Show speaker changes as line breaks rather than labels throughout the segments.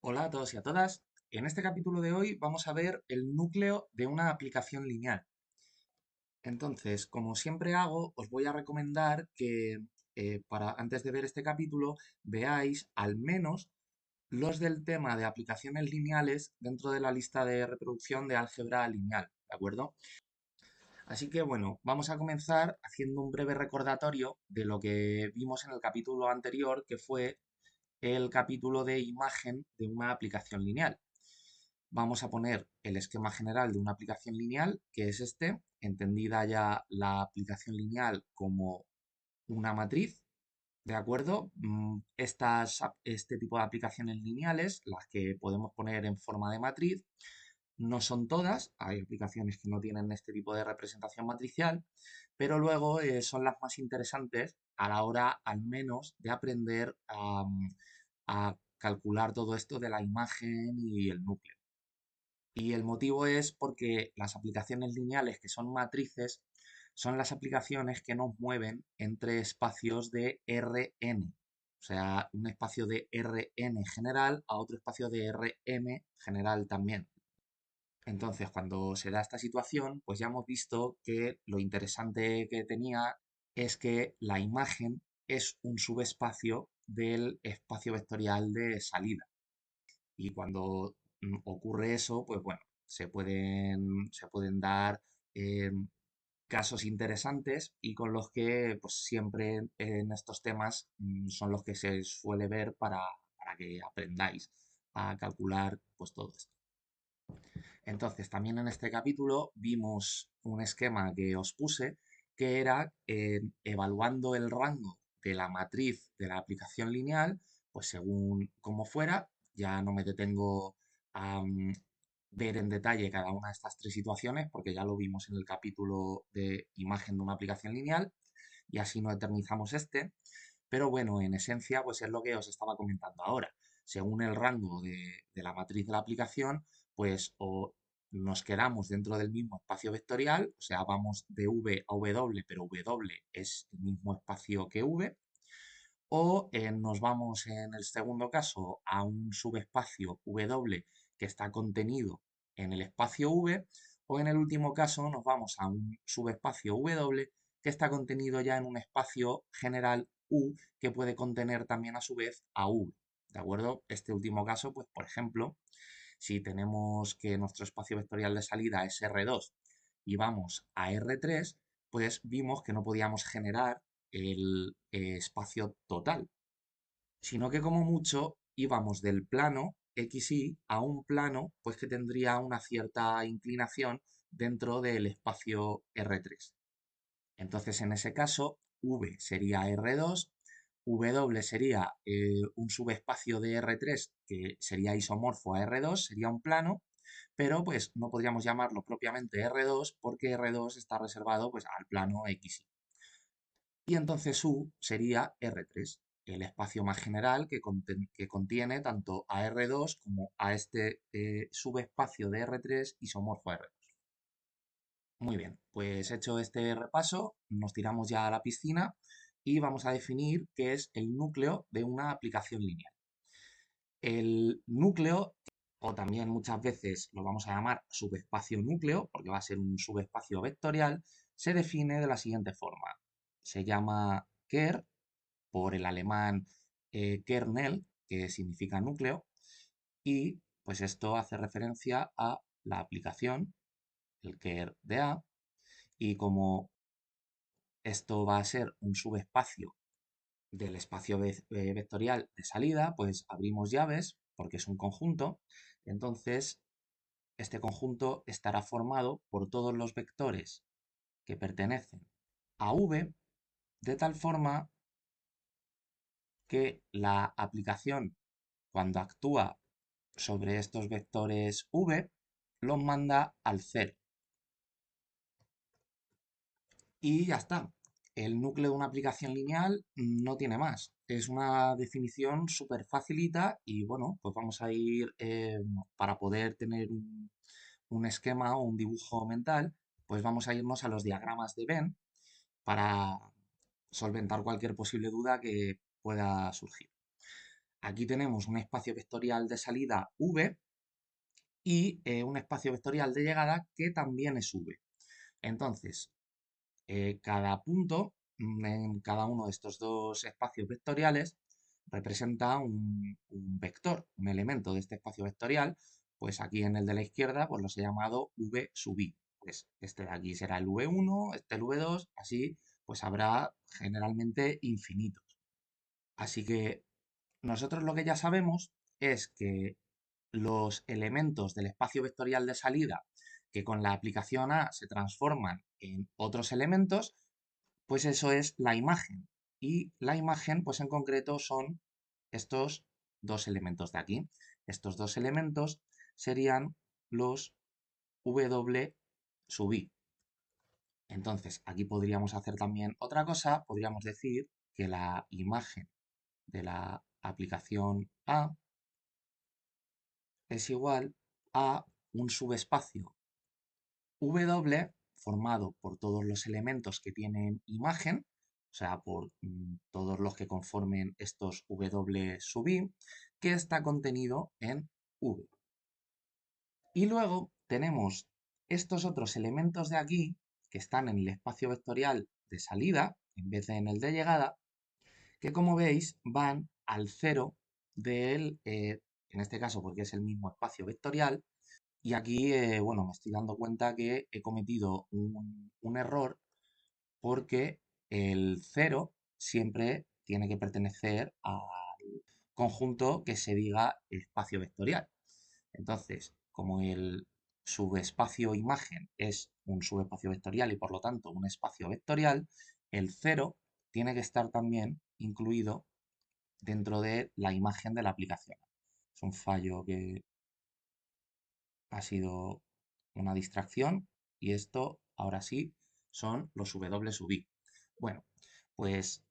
Hola a todos y a todas. En este capítulo de hoy vamos a ver el núcleo de una aplicación lineal. Entonces, como siempre hago, os voy a recomendar que antes de ver este capítulo veáis al menos los del tema de aplicaciones lineales dentro de la lista de reproducción de álgebra lineal, ¿de acuerdo? Así que bueno, vamos a comenzar haciendo un breve recordatorio de lo que vimos en el capítulo anterior, que fue el capítulo de imagen de una aplicación lineal. Vamos a poner el esquema general de una aplicación lineal, que es este, entendida ya la aplicación lineal como una matriz, ¿de acuerdo? Este tipo de aplicaciones lineales, las que podemos poner en forma de matriz, no son todas, hay aplicaciones que no tienen este tipo de representación matricial, pero luego son las más interesantes a la hora al menos de aprender a calcular todo esto de la imagen y el núcleo. Y el motivo es porque las aplicaciones lineales que son matrices son las aplicaciones que nos mueven entre espacios de Rn. O sea, un espacio de Rn general a otro espacio de Rm general también. Entonces, cuando se da esta situación, pues ya hemos visto que lo interesante que tenía es que la imagen es un subespacio del espacio vectorial de salida. Y cuando ocurre eso, pues bueno, se pueden dar eh, casos interesantes y con los que pues siempre en estos temas son los que se suele ver para que aprendáis a calcular pues todo esto. Entonces, también en este capítulo vimos un esquema que os puse que era evaluando el rango de la matriz de la aplicación lineal, pues según cómo fuera, ya no me detengo a ver en detalle cada una de estas tres situaciones porque ya lo vimos en el capítulo de imagen de una aplicación lineal y así no eternizamos este. Pero bueno, en esencia, pues es lo que os estaba comentando ahora. Según el rango de la matriz de la aplicación, pues o nos quedamos dentro del mismo espacio vectorial, o sea, vamos de V a W, pero W es el mismo espacio que V, o nos vamos en el segundo caso a un subespacio W que está contenido en el espacio V, o en el último caso nos vamos a un subespacio W que está contenido ya en un espacio general U que puede contener también a su vez a V. ¿De acuerdo? Este último caso, pues por ejemplo, si tenemos que nuestro espacio vectorial de salida es R2 y vamos a R3, pues vimos que no podíamos generar el espacio total, sino que como mucho íbamos del plano XY a un plano pues que tendría una cierta inclinación dentro del espacio R3. Entonces, en ese caso, V sería R2, W sería un subespacio de R3 que sería isomorfo a R2, sería un plano, pero pues no podríamos llamarlo propiamente R2 porque R2 está reservado pues al plano XY. Y entonces U sería R3, el espacio más general que contiene tanto a R2 como a este subespacio de R3 isomorfo a R2. Muy bien, pues hecho este repaso, nos tiramos ya a la piscina y vamos a definir qué es el núcleo de una aplicación lineal. El núcleo, o también muchas veces lo vamos a llamar subespacio núcleo, porque va a ser un subespacio vectorial, se define de la siguiente forma. Se llama Ker, por el alemán Kernel, que significa núcleo, y pues esto hace referencia a la aplicación, el Ker de A, y como esto va a ser un subespacio del espacio vectorial de salida, pues abrimos llaves porque es un conjunto. Entonces, este conjunto estará formado por todos los vectores que pertenecen a V, de tal forma que la aplicación, cuando actúa sobre estos vectores V, los manda al cero. Y ya está. El núcleo de una aplicación lineal no tiene más. Es una definición súper facilita y bueno, pues vamos a ir, para poder tener un esquema o un dibujo mental, pues vamos a irnos a los diagramas de Venn para solventar cualquier posible duda que pueda surgir. aquí tenemos un espacio vectorial de salida V y un espacio vectorial de llegada que también es V. Entonces, cada punto en cada uno de estos dos espacios vectoriales representa un vector, un elemento de este espacio vectorial. Pues aquí en el de la izquierda pues los he llamado V sub i. Pues este de aquí será el V1, este el V2, así pues habrá generalmente infinitos. Así que nosotros lo que ya sabemos es que los elementos del espacio vectorial de salida que con la aplicación A se transforman en otros elementos, pues eso es la imagen. Y la imagen, pues en concreto son estos dos elementos de aquí. Estos dos elementos serían los W sub i. Entonces, aquí podríamos hacer también otra cosa. Podríamos decir que la imagen de la aplicación A es igual a un subespacio W formado por todos los elementos que tienen imagen, o sea, por todos los que conformen estos W sub i, que está contenido en V. Y luego tenemos estos otros elementos de aquí, que están en el espacio vectorial de salida, en vez de en el de llegada, que como veis van al cero del, en este caso porque es el mismo espacio vectorial, y aquí, bueno, me estoy dando cuenta que he cometido un error porque el cero siempre tiene que pertenecer al conjunto que se diga espacio vectorial. Entonces, como el subespacio imagen es un subespacio vectorial y por lo tanto un espacio vectorial, el cero tiene que estar también incluido dentro de la imagen de la aplicación. Es un fallo que ha sido una distracción y esto ahora sí son los W sub i. Bueno, pues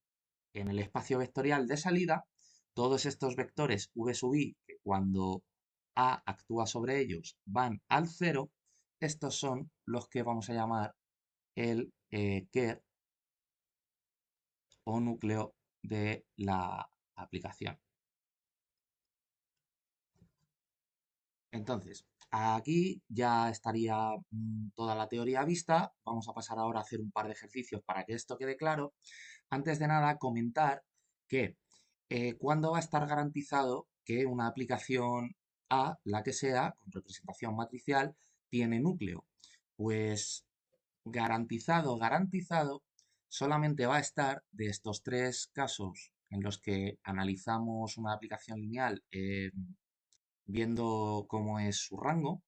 en el espacio vectorial de salida, todos estos vectores V sub i, que cuando A actúa sobre ellos van al cero, estos son los que vamos a llamar el ker o núcleo de la aplicación. Entonces, aquí ya estaría toda la teoría vista. Vamos a pasar ahora a hacer un par de ejercicios para que esto quede claro. Antes de nada, comentar que cuándo va a estar garantizado que una aplicación A, la que sea, con representación matricial, tiene núcleo. Pues garantizado, garantizado, solamente va a estar de estos tres casos en los que analizamos una aplicación lineal viendo cómo es su rango,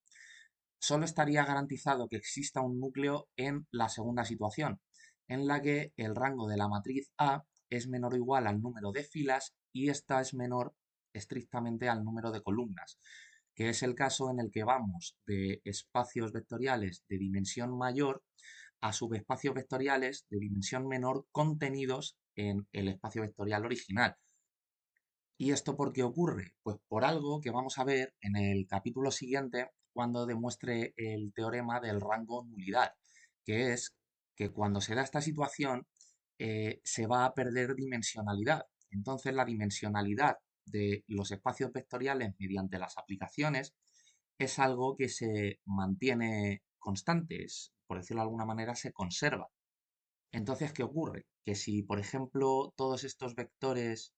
solo estaría garantizado que exista un núcleo en la segunda situación, en la que el rango de la matriz A es menor o igual al número de filas y esta es menor estrictamente al número de columnas, que es el caso en el que vamos de espacios vectoriales de dimensión mayor a subespacios vectoriales de dimensión menor contenidos en el espacio vectorial original. ¿Y esto por qué ocurre? Pues por algo que vamos a ver en el capítulo siguiente cuando demuestre el teorema del rango nulidad, que es que cuando se da esta situación se va a perder dimensionalidad. Entonces la dimensionalidad de los espacios vectoriales mediante las aplicaciones es algo que se mantiene constante, por decirlo de alguna manera, se conserva. Entonces, ¿qué ocurre? Que si, por ejemplo, todos estos vectores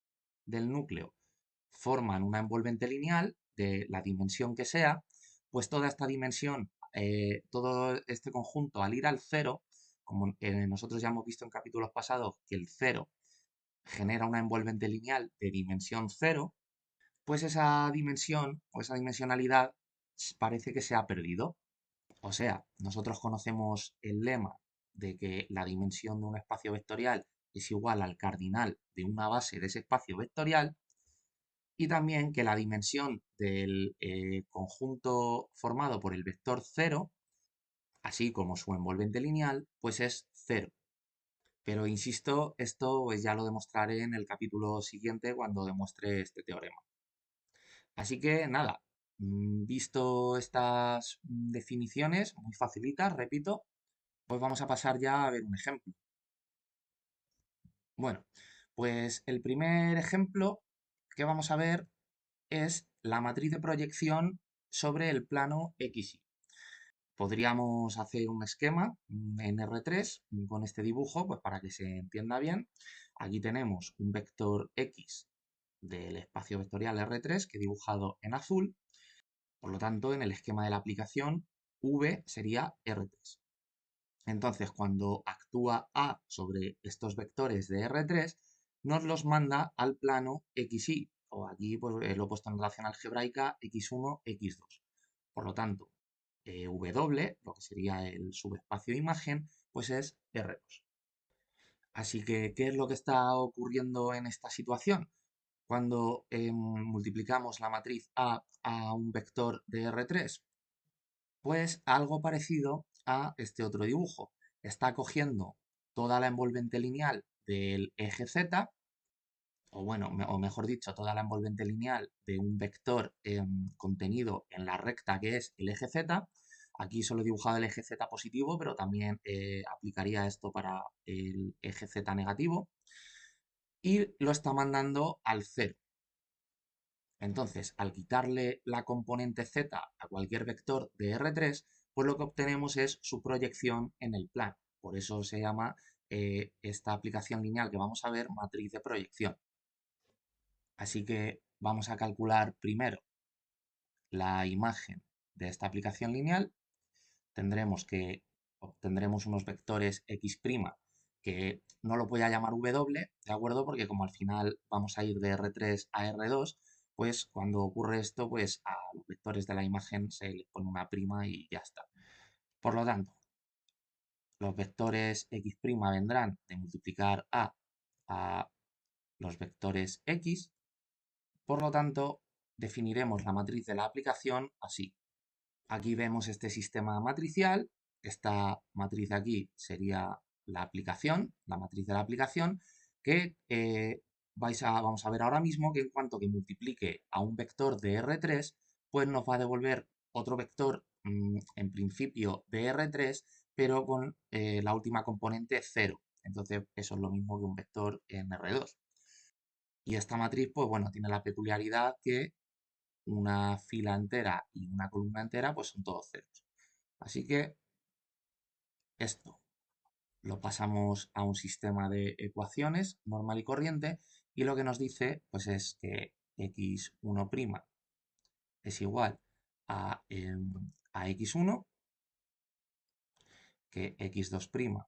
del núcleo forman una envolvente lineal de la dimensión que sea, pues toda esta dimensión, todo este conjunto al ir al cero, como nosotros ya hemos visto en capítulos pasados que el cero genera una envolvente lineal de dimensión cero, pues esa dimensión o esa dimensionalidad parece que se ha perdido. O sea, nosotros conocemos el lema de que la dimensión de un espacio vectorial es igual al cardinal de una base de ese espacio vectorial, y también que la dimensión del conjunto formado por el vector cero, así como su envolvente lineal, pues es cero. Pero insisto, esto pues ya lo demostraré en el capítulo siguiente cuando demuestre este teorema. Así que nada, visto estas definiciones muy facilitas, repito, pues vamos a pasar ya a ver un ejemplo. Bueno, pues el primer ejemplo que vamos a ver es la matriz de proyección sobre el plano XY. Podríamos hacer un esquema en R3 con este dibujo, pues para que se entienda bien. Aquí tenemos un vector X del espacio vectorial R3 que he dibujado en azul. Por lo tanto, en el esquema de la aplicación, V sería R3. Entonces, cuando actúa A sobre estos vectores de R3, nos los manda al plano XY, o aquí pues, lo he puesto en relación algebraica X1, X2. Por lo tanto, W, lo que sería el subespacio de imagen, pues es R2. Así que, ¿qué es lo que está ocurriendo en esta situación? Cuando multiplicamos la matriz A un vector de R3, pues algo parecido a este otro dibujo. Está cogiendo toda la envolvente lineal del eje Z, o bueno, o mejor dicho, toda la envolvente lineal de un vector contenido en la recta que es el eje Z. Aquí solo he dibujado el eje Z positivo, pero también aplicaría esto para el eje Z negativo. Y lo está mandando al cero. Entonces, al quitarle la componente z a cualquier vector de R3, pues lo que obtenemos es su proyección en el plano. Por eso se llama esta aplicación lineal que vamos a ver matriz de proyección. Así que vamos a calcular primero la imagen de esta aplicación lineal. Obtendremos unos vectores x' que no lo voy a llamar W, ¿de acuerdo? Porque como al final vamos a ir de R3 a R2, pues cuando ocurre esto, pues a los vectores de la imagen se les pone una prima y ya está. Por lo tanto, los vectores x' vendrán de multiplicar a los vectores x. Por lo tanto, definiremos la matriz de la aplicación así. Aquí vemos este sistema matricial. Esta matriz de aquí sería la aplicación, la matriz de la aplicación, que vamos a ver ahora mismo que en cuanto que multiplique a un vector de R3, pues nos va a devolver otro vector, en principio de R3, pero con la última componente 0. Entonces, eso es lo mismo que un vector en R2. Y esta matriz, pues bueno, tiene la peculiaridad que una fila entera y una columna entera, pues son todos ceros. Así que esto lo pasamos a un sistema de ecuaciones normal y corriente y lo que nos dice pues es que x1' es igual a x1, que x2'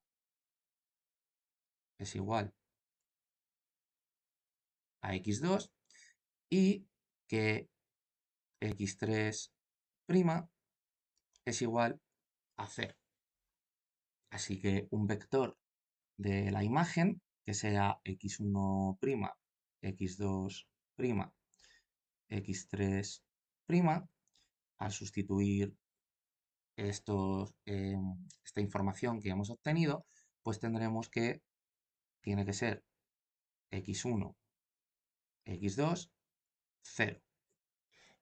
es igual a x2 y que x3' es igual a 0. Así que un vector de la imagen que sea x1', x2', x3', al sustituir esta información que hemos obtenido, pues tendremos que tiene que ser x1, x2, 0.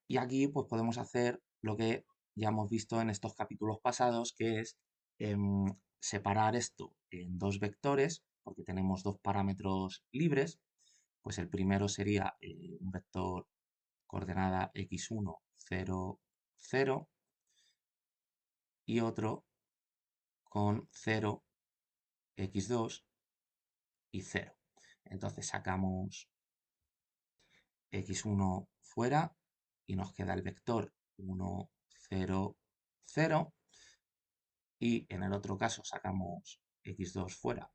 Y aquí pues podemos hacer lo que ya hemos visto en estos capítulos pasados, que es separar esto en dos vectores, porque tenemos dos parámetros libres. Pues el primero sería un vector coordenada x1, 0, 0 y otro con 0, x2 y 0. Entonces sacamos x1 fuera y nos queda el vector 1, 0, 0. Y en el otro caso sacamos x2 fuera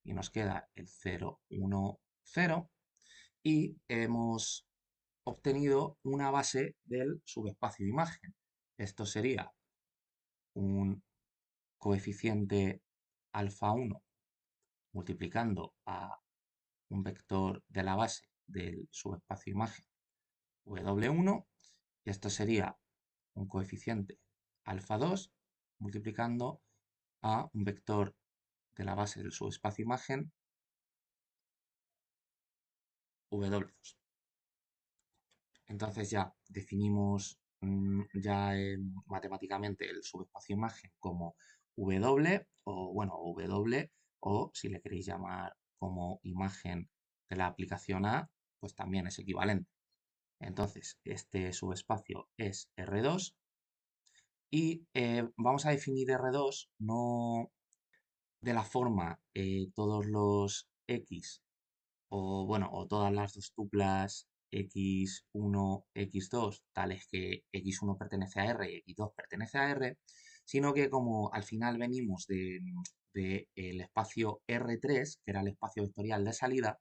y nos queda el 0, 1, 0. Y hemos obtenido una base del subespacio de imagen. Esto sería un coeficiente alfa 1 multiplicando a un vector de la base del subespacio imagen W1, y esto sería un coeficiente alfa 2 multiplicando a un vector de la base del subespacio imagen W2. Entonces ya definimos matemáticamente el subespacio imagen como W, o bueno, W, o si le queréis llamar como imagen de la aplicación A, pues también es equivalente. Entonces, este subespacio es R2 y vamos a definir R2 no de la forma todos los X o bueno, o todas las dos tuplas x1, x2, tales que x1 pertenece a R y x2 pertenece a R, sino que como al final venimos de el espacio R3, que era el espacio vectorial de salida,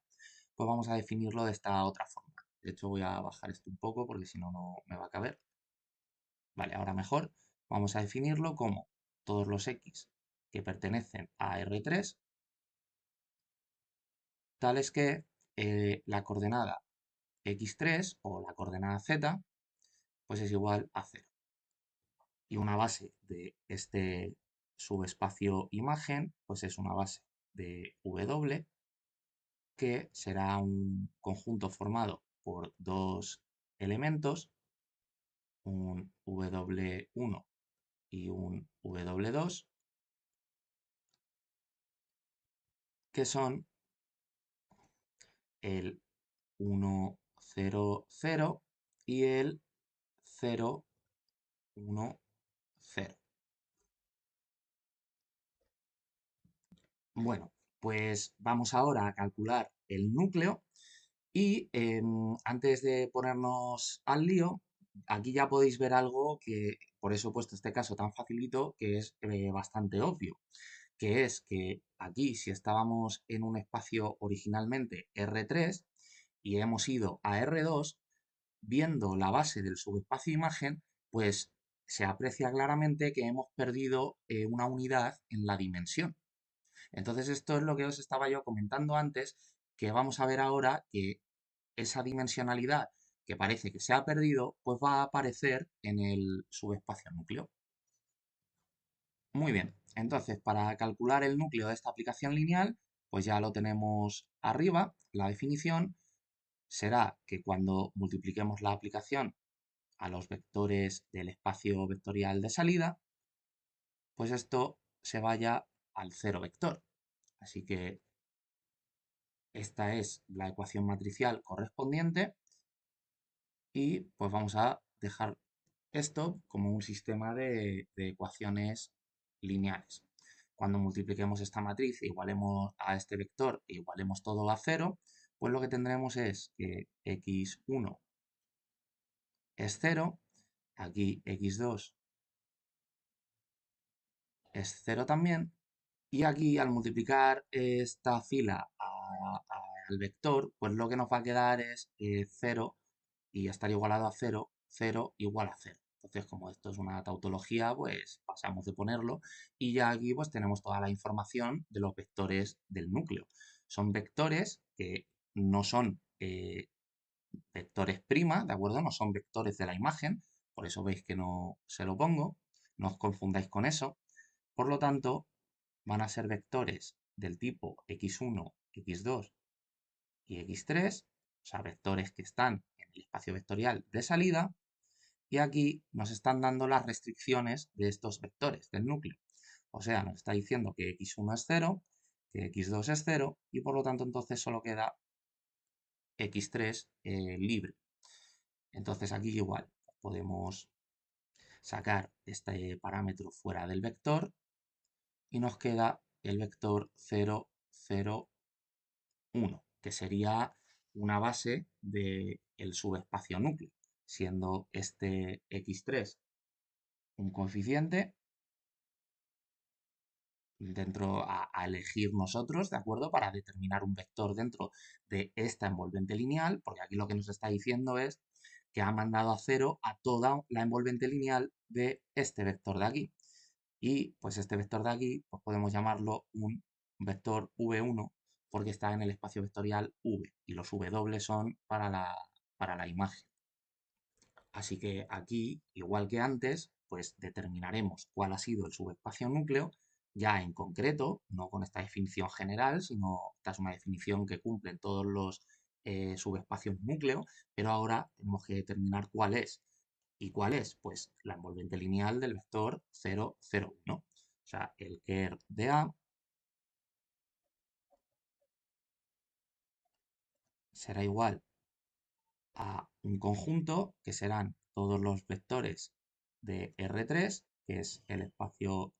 pues vamos a definirlo de esta otra forma. De hecho, voy a bajar esto un poco porque si no, no me va a caber. Vale, ahora mejor. Vamos a definirlo como todos los X que pertenecen a R3, tales que la coordenada x3 o la coordenada z, pues es igual a 0. Y una base de este subespacio imagen, pues es una base de W, que será un conjunto formado por dos elementos, un W1 y un W2, que son el 1, 0, 0 y el 0, 1, 0. Bueno, pues vamos ahora a calcular el núcleo y antes de ponernos al lío, aquí ya podéis ver algo que, por eso he puesto este caso tan facilito, que es bastante obvio, que es que aquí si estábamos en un espacio originalmente R3 y hemos ido a R2, viendo la base del subespacio imagen, pues se aprecia claramente que hemos perdido una unidad en la dimensión. Entonces esto es lo que os estaba yo comentando antes, que vamos a ver ahora que esa dimensionalidad que parece que se ha perdido, pues va a aparecer en el subespacio núcleo. Muy bien, entonces para calcular el núcleo de esta aplicación lineal, pues ya lo tenemos arriba, la definición será que cuando multipliquemos la aplicación a los vectores del espacio vectorial de salida, pues esto se vaya al cero vector. Así que esta es la ecuación matricial correspondiente y pues vamos a dejar esto como un sistema de ecuaciones lineales. Cuando multipliquemos esta matriz e igualemos a este vector e igualemos todo a cero, pues lo que tendremos es que x1 es 0, aquí x2 es 0 también, y aquí al multiplicar esta fila al vector, pues lo que nos va a quedar es 0 y estar igualado a 0, 0 igual a 0. Entonces, como esto es una tautología, pues pasamos de ponerlo y ya aquí pues tenemos toda la información de los vectores del núcleo. Son vectores que no son vectores prima, ¿de acuerdo? No son vectores de la imagen, por eso veis que no se lo pongo, no os confundáis con eso. Por lo tanto, van a ser vectores del tipo x1, x2 y x3, o sea, vectores que están en el espacio vectorial de salida, y aquí nos están dando las restricciones de estos vectores del núcleo. O sea, nos está diciendo que x1 es 0, que x2 es 0, y por lo tanto entonces solo queda x3 libre. Entonces aquí igual podemos sacar este parámetro fuera del vector y nos queda el vector 0, 0, 1, que sería una base del subespacio núcleo, siendo este x3 un coeficiente dentro a elegir nosotros, ¿de acuerdo? Para determinar un vector dentro de esta envolvente lineal, porque aquí lo que nos está diciendo es que ha mandado a cero a toda la envolvente lineal de este vector de aquí. Y pues este vector de aquí, pues podemos llamarlo un vector v1 porque está en el espacio vectorial v y los w son para la imagen. Así que aquí, igual que antes, pues determinaremos cuál ha sido el subespacio núcleo, ya en concreto, no con esta definición general, sino esta es una definición que cumple todos los subespacios núcleo, pero ahora tenemos que determinar cuál es. ¿Y cuál es? Pues la envolvente lineal del vector 0, 0, 1. O sea, el ker de A será igual a un conjunto que serán todos los vectores de R3, que es el espacio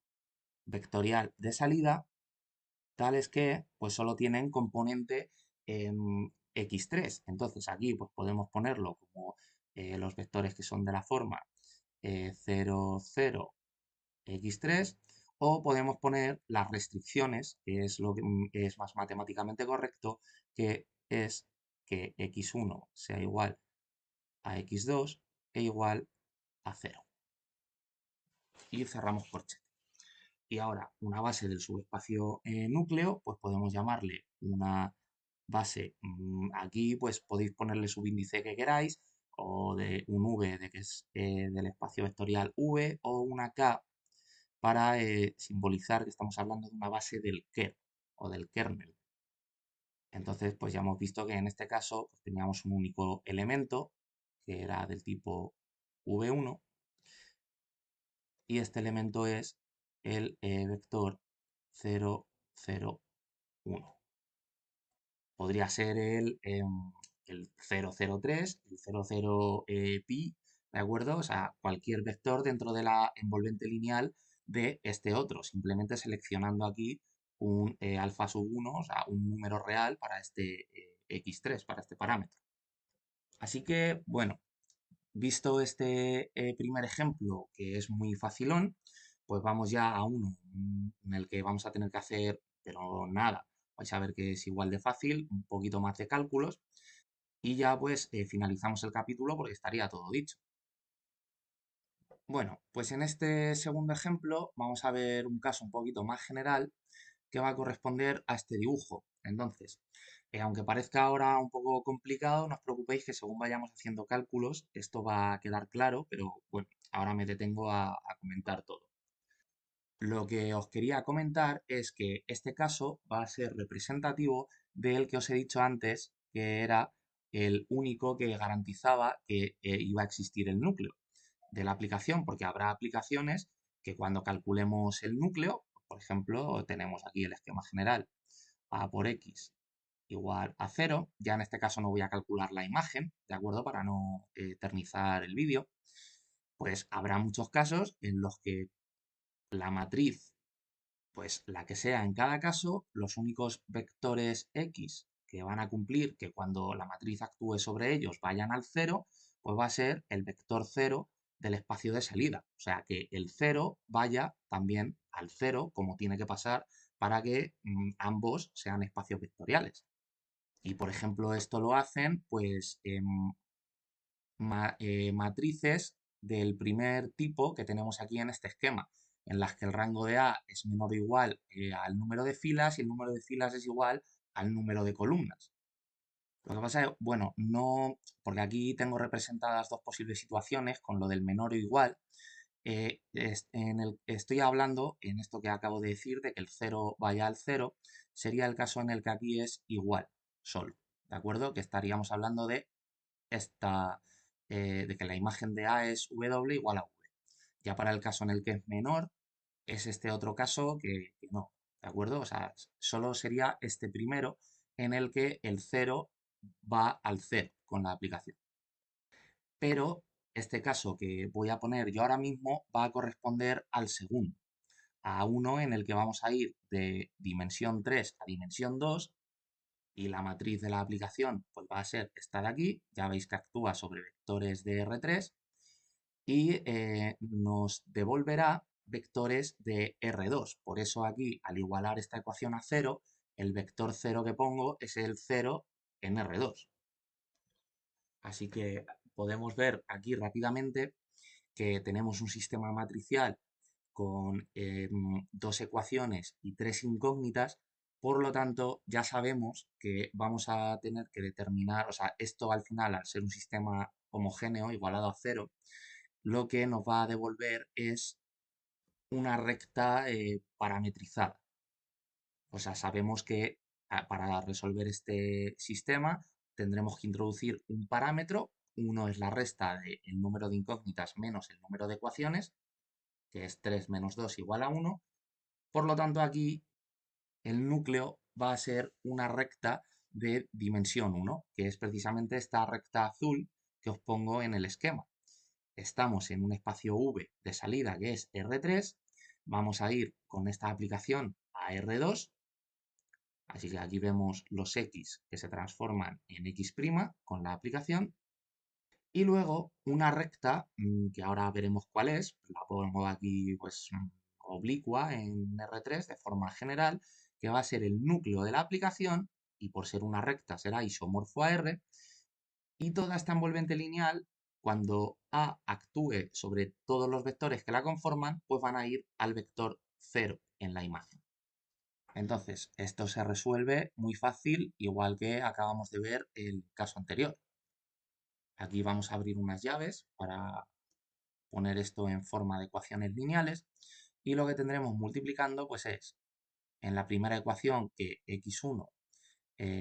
vectorial de salida, tales que pues solo tienen componente x3. Entonces aquí pues podemos ponerlo como los vectores que son de la forma 0, 0, x3, o podemos poner las restricciones, que es lo que es más matemáticamente correcto, que es que x1 sea igual a x2 e igual a 0. Y cerramos corchete. Y ahora, una base del subespacio núcleo, pues podemos llamarle una base, aquí pues podéis ponerle subíndice que queráis, o de un V de que es del espacio vectorial V, o una K para simbolizar que estamos hablando de una base del ker o del kernel. Entonces, pues ya hemos visto que en este caso pues, teníamos un único elemento que era del tipo V1, y este elemento es el vector 0, 0, 1. Podría ser el 003, el 00 pi, ¿de acuerdo? O sea, cualquier vector dentro de la envolvente lineal de este otro, simplemente seleccionando aquí un alfa sub 1, o sea, un número real para este x3, para este parámetro. Así que, bueno, visto este primer ejemplo, que es muy facilón, pues vamos ya a uno en el que vamos a tener que hacer, pero nada, vais a ver que es igual de fácil, un poquito más de cálculos, y ya pues finalizamos el capítulo porque estaría todo dicho. Bueno, pues en este segundo ejemplo vamos a ver un caso un poquito más general que va a corresponder a este dibujo. Entonces, aunque parezca ahora un poco complicado, no os preocupéis que según vayamos haciendo cálculos, esto va a quedar claro, pero bueno, ahora me detengo a comentar todo. Lo que os quería comentar es que este caso va a ser representativo del que os he dicho antes, que era el único que garantizaba que iba a existir el núcleo de la aplicación, porque habrá aplicaciones que cuando calculemos el núcleo, por ejemplo, tenemos aquí el esquema general, a por x igual a 0, ya en este caso no voy a calcular la imagen, ¿de acuerdo? Para no eternizar el vídeo, pues habrá muchos casos en los que la matriz, pues la que sea en cada caso, los únicos vectores x que van a cumplir que cuando la matriz actúe sobre ellos vayan al 0, pues va a ser el vector 0 del espacio de salida. O sea, que el 0 vaya también al 0 como tiene que pasar para que ambos sean espacios vectoriales. Y por ejemplo, esto lo hacen pues matrices del primer tipo que tenemos aquí en este esquema, en las que el rango de A es menor o igual al número de filas y el número de filas es igual al número de columnas. Lo que pasa es, bueno, no, porque aquí tengo representadas dos posibles situaciones con lo del menor o igual. Estoy hablando, en esto que acabo de decir, de que el 0 vaya al 0, sería el caso en el que aquí es igual, solo, ¿de acuerdo? Que estaríamos hablando de esta, de que la imagen de A es W igual a V. Ya para el caso en el que es menor, es este otro caso que no, ¿de acuerdo? O sea, solo sería este primero en el que el 0 va al 0 con la aplicación. Pero este caso que voy a poner yo ahora mismo va a corresponder al segundo, a uno en el que vamos a ir de dimensión 3 a dimensión 2 y la matriz de la aplicación pues va a ser esta de aquí, ya veis que actúa sobre vectores de R3 y nos devolverá vectores de R2. Por eso aquí, al igualar esta ecuación a 0, el vector 0 que pongo es el 0 en R2. Así que podemos ver aquí rápidamente que tenemos un sistema matricial con dos ecuaciones y tres incógnitas, por lo tanto ya sabemos que vamos a tener que determinar, o sea, esto al final, al ser un sistema homogéneo igualado a 0, lo que nos va a devolver es una recta parametrizada. O sea, sabemos que para resolver este sistema tendremos que introducir un parámetro. Uno es la resta del número de incógnitas menos el número de ecuaciones, que es 3 menos 2 igual a 1. Por lo tanto, aquí el núcleo va a ser una recta de dimensión 1, que es precisamente esta recta azul que os pongo en el esquema. Estamos en un espacio V de salida que es R3, vamos a ir con esta aplicación a R2, así que aquí vemos los X que se transforman en X' con la aplicación, y luego una recta, que ahora veremos cuál es, la pongo aquí pues oblicua en R3 de forma general, que va a ser el núcleo de la aplicación, y por ser una recta será isomorfo a R, y toda esta envolvente lineal, cuando A actúe sobre todos los vectores que la conforman, pues van a ir al vector 0 en la imagen. Entonces, esto se resuelve muy fácil, igual que acabamos de ver el caso anterior. Aquí vamos a abrir unas llaves para poner esto en forma de ecuaciones lineales, y lo que tendremos multiplicando pues es en la primera ecuación que x1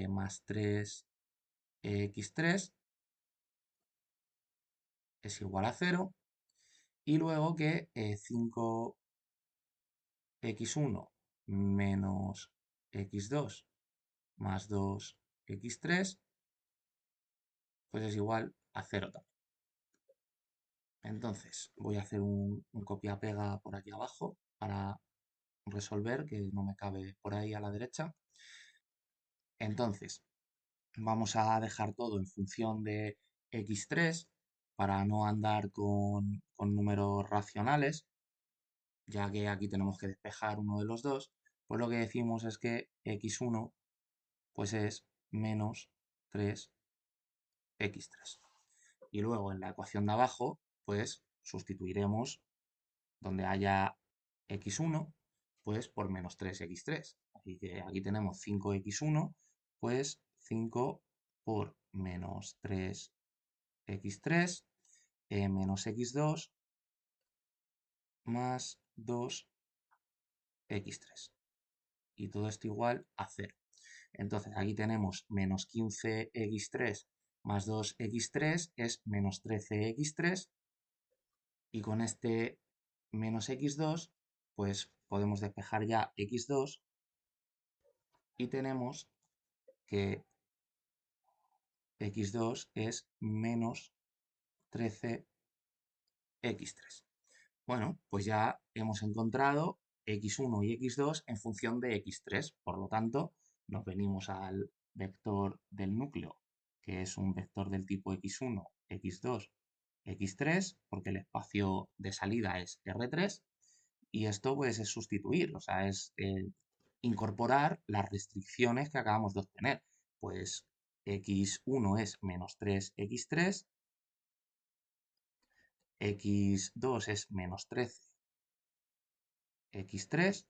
más 3x3 es igual a 0, y luego que 5x1 menos x2 más 2x3 pues es igual a 0 también. Entonces voy a hacer un copia-pega por aquí abajo para resolver, que no me cabe por ahí a la derecha. Entonces, vamos a dejar todo en función de x3 para no andar con números racionales, ya que aquí tenemos que despejar uno de los dos. Pues lo que decimos es que x1 pues es menos 3x3. Y luego en la ecuación de abajo, pues sustituiremos donde haya x1, pues por menos 3x3. Así que aquí tenemos 5x1, pues 5 por menos 3x3 menos x2 más 2x3. Y todo esto igual a 0. Entonces aquí tenemos menos 15x3 más 2x3 es menos 13x3. Y con este menos x2, pues podemos despejar ya x2 y tenemos que x2 es menos 13x3. Bueno, pues ya hemos encontrado x1 y x2 en función de x3. Por lo tanto, nos venimos al vector del núcleo, que es un vector del tipo x1, x2, x3, porque el espacio de salida es R3. Y esto pues es sustituir, o sea, es incorporar las restricciones que acabamos de obtener. Pues x1 es menos 3x3, x2 es menos 13x3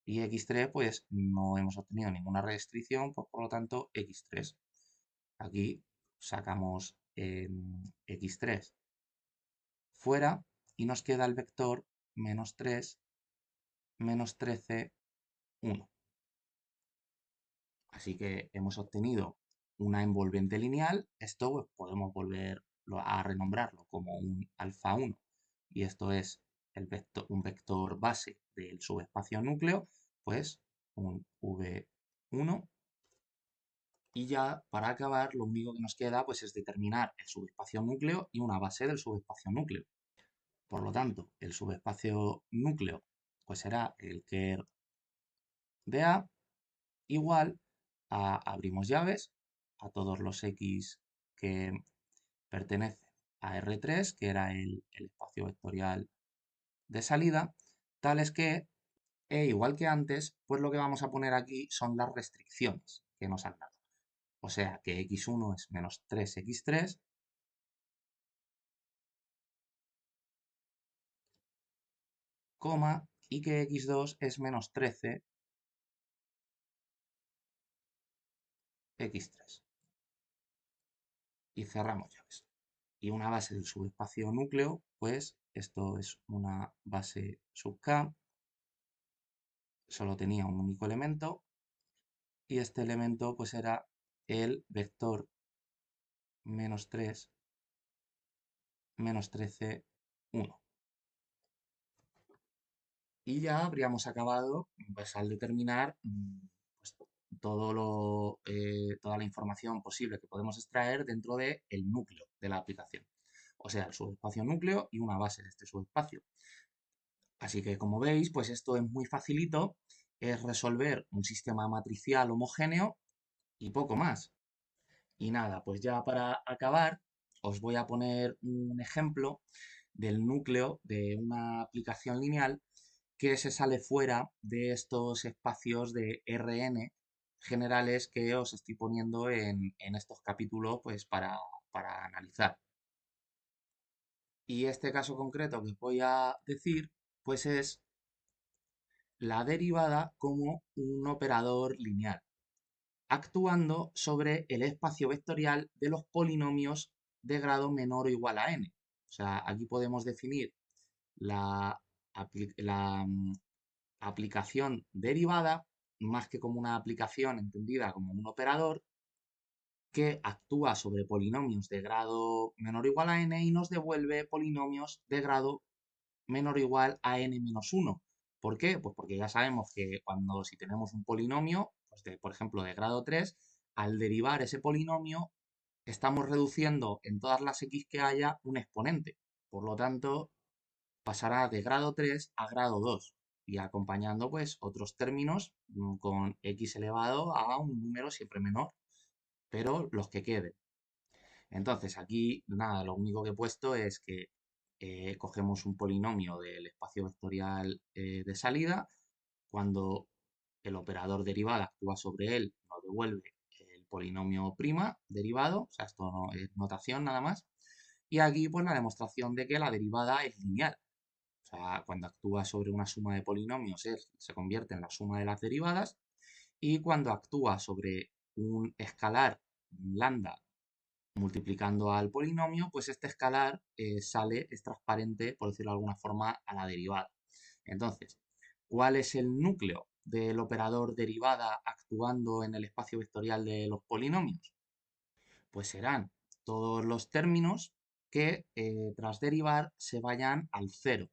y x3 pues no hemos obtenido ninguna restricción, pues por lo tanto x3. Aquí sacamos x3 fuera y nos queda el vector menos 3, menos 13, 1. Así que hemos obtenido una envolvente lineal. Esto pues, podemos volver a renombrarlo como un alfa 1. Y esto es un vector base del subespacio núcleo, pues un V1. Y ya para acabar, lo único que nos queda pues, es determinar el subespacio núcleo y una base del subespacio núcleo. Por lo tanto, el subespacio núcleo pues será el Ker de A igual a, abrimos llaves, a todos los X que pertenecen a R3, que era el espacio vectorial de salida, tales que, igual que antes, pues lo que vamos a poner aquí son las restricciones que nos han dado. O sea que x1 es menos 3x3, coma, y que x2 es menos 13x3. Y cerramos llaves. Y una base del subespacio núcleo, pues esto es una base sub K, solo tenía un único elemento, y este elemento pues era el vector menos 3, menos 13, 1. Y ya habríamos acabado pues, al determinar pues, toda la información posible que podemos extraer dentro del núcleo de la aplicación. O sea, el subespacio núcleo y una base de este subespacio. Así que como veis, pues esto es muy facilito, es resolver un sistema matricial homogéneo y poco más. Y nada, pues ya para acabar, os voy a poner un ejemplo del núcleo de una aplicación lineal que se sale fuera de estos espacios de Rn generales que os estoy poniendo en estos capítulos pues para analizar. Y este caso concreto que os voy a decir pues es la derivada como un operador lineal, actuando sobre el espacio vectorial de los polinomios de grado menor o igual a n. O sea, aquí podemos definir la, aplicación derivada más que como una aplicación entendida como un operador que actúa sobre polinomios de grado menor o igual a n y nos devuelve polinomios de grado menor o igual a n-1. ¿Por qué? Pues porque ya sabemos que si tenemos un polinomio, pues por ejemplo, de grado 3, al derivar ese polinomio, estamos reduciendo en todas las x que haya un exponente. Por lo tanto, pasará de grado 3 a grado 2 y acompañando pues otros términos con x elevado a un número siempre menor, pero los que queden. Entonces, aquí, nada, lo único que he puesto es que cogemos un polinomio del espacio vectorial de salida. Cuando el operador derivada actúa sobre él, nos devuelve el polinomio prima derivado. O sea, esto no es notación nada más. Y aquí, pues, la demostración de que la derivada es lineal. O sea, cuando actúa sobre una suma de polinomios, se convierte en la suma de las derivadas. Y cuando actúa sobre un escalar lambda multiplicando al polinomio, pues este escalar es transparente, por decirlo de alguna forma, a la derivada. Entonces, ¿cuál es el núcleo del operador derivada actuando en el espacio vectorial de los polinomios? Pues serán todos los términos que tras derivar se vayan al cero.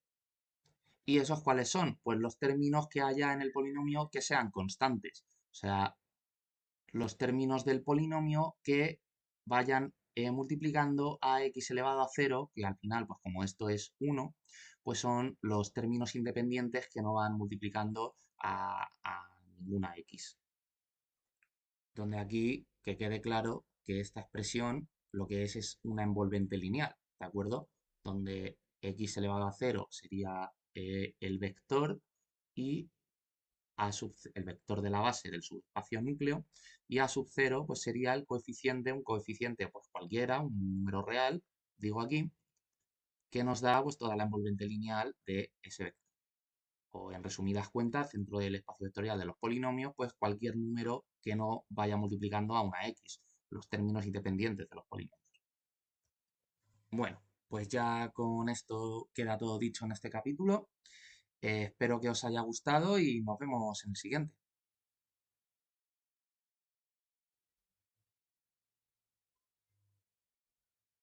¿Y esos cuáles son? Pues los términos que haya en el polinomio que sean constantes. O sea, los términos del polinomio que vayan multiplicando a x elevado a 0, que al final, pues como esto es 1, pues son los términos independientes que no van multiplicando a ninguna x. Donde aquí, que quede claro que esta expresión lo que es una envolvente lineal, ¿de acuerdo? Donde x elevado a 0 sería el vector y el vector de la base del subespacio núcleo, y a sub 0 pues sería el coeficiente, un coeficiente pues cualquiera, un número real, digo aquí, que nos da pues toda la envolvente lineal de ese vector. O en resumidas cuentas, dentro del espacio vectorial de los polinomios, pues cualquier número que no vaya multiplicando a una x, los términos independientes de los polinomios. Bueno, pues ya con esto queda todo dicho en este capítulo. Espero que os haya gustado y nos vemos en el siguiente.